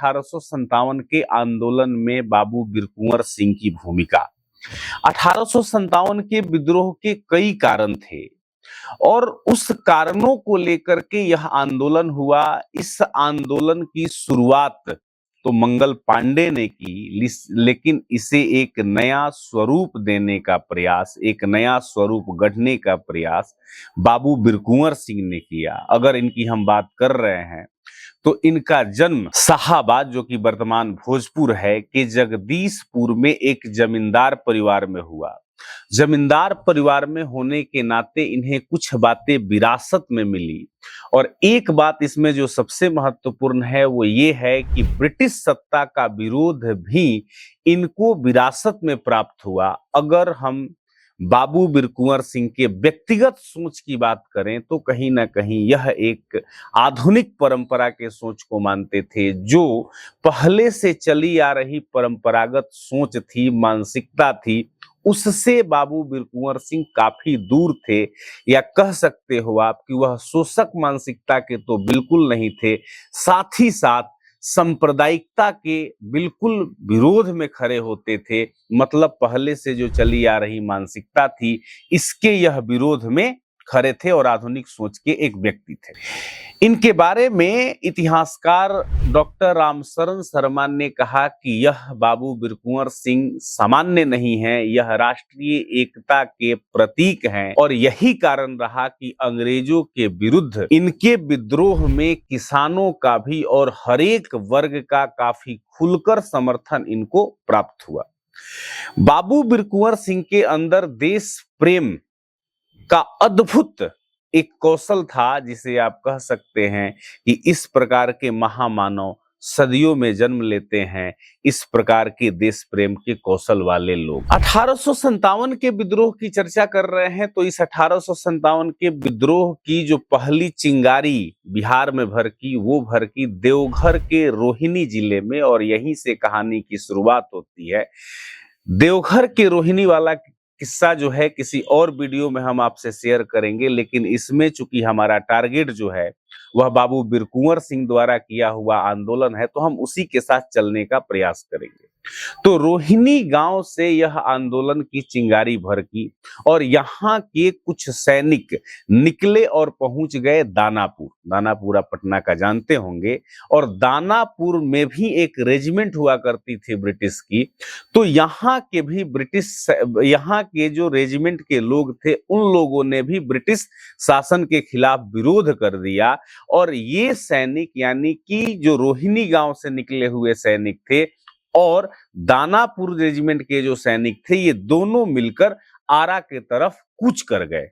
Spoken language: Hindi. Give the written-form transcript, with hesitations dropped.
1857 के आंदोलन में बाबू बिरकुंवर सिंह की भूमिका। 1857 के विद्रोह के कई कारण थे और उस कारणों को लेकर के यह आंदोलन हुआ। इस आंदोलन की शुरुआत तो मंगल पांडे ने की, लेकिन इसे एक नया स्वरूप देने का प्रयास, एक नया स्वरूप गढ़ने का प्रयास बाबू बिरकुंवर सिंह ने किया। अगर इनकी हम बात कर रहे हैं तो इनका जन्म शाहाबाद, जो कि वर्तमान भोजपुर है, के जगदीशपुर में एक जमींदार परिवार में हुआ। जमींदार परिवार में होने के नाते इन्हें कुछ बातें विरासत में मिली और एक बात इसमें जो सबसे महत्वपूर्ण है वो ये है कि ब्रिटिश सत्ता का विरोध भी इनको विरासत में प्राप्त हुआ। अगर हम बाबू बिरकुंवर सिंह के व्यक्तिगत सोच की बात करें तो कहीं ना कहीं यह एक आधुनिक परंपरा के सोच को मानते थे, जो पहले से चली आ रही परंपरागत सोच थी, मानसिकता थी, उससे बाबू बिरकुंवर सिंह काफी दूर थे। या कह सकते हो आप कि वह शोषक मानसिकता के तो बिल्कुल नहीं थे, साथ ही साथ सांप्रदायिकता के बिल्कुल विरोध में खड़े होते थे। मतलब पहले से जो चली आ रही मानसिकता थी, इसके यह विरोध में खड़े थे और आधुनिक सोच के एक व्यक्ति थे। इनके बारे में इतिहासकार डॉक्टर रामशरण शर्मा ने कहा कि यह बाबू बिरकुंवर सिंह सामान्य नहीं है, यह राष्ट्रीय एकता के प्रतीक हैं और यही कारण रहा कि अंग्रेजों के विरुद्ध इनके विद्रोह में किसानों का भी और हरेक वर्ग का काफी खुलकर समर्थन इनको प्राप्त हुआ। बाबू बिरकुंवर सिंह के अंदर देश प्रेम का अद्भुत एक कौशल था, जिसे आप कह सकते हैं कि इस प्रकार के महामानव सदियों में जन्म लेते हैं, इस प्रकार के देश प्रेम के कौशल वाले लोग। 1857 के विद्रोह की चर्चा कर रहे हैं तो इस 1857 के विद्रोह की जो पहली चिंगारी बिहार में भड़की, वो भड़की देवघर के रोहिणी जिले में और यहीं से कहानी की शुरुआत होती है। देवघर के रोहिणी वाला किस्सा जो है किसी और वीडियो में हम आपसे शेयर करेंगे, लेकिन इसमें चूंकि हमारा टारगेट जो है वह बाबू बिरकुंवर सिंह द्वारा किया हुआ आंदोलन है, तो हम उसी के साथ चलने का प्रयास करेंगे। तो रोहिणी गांव से यह आंदोलन की चिंगारी भड़की और यहाँ के कुछ सैनिक निकले और पहुंच गए दानापुर। दानापुर आप पटना का जानते होंगे, और दानापुर में भी एक रेजिमेंट हुआ करती थी ब्रिटिश की। तो यहाँ के भी यहाँ के जो रेजिमेंट के लोग थे, उन लोगों ने भी ब्रिटिश शासन के खिलाफ विरोध कर दिया और ये सैनिक, यानी कि जो रोहिणी गांव से निकले हुए सैनिक थे और दानापुर रेजिमेंट के जो सैनिक थे, ये दोनों मिलकर आरा के तरफ कूच कर गए।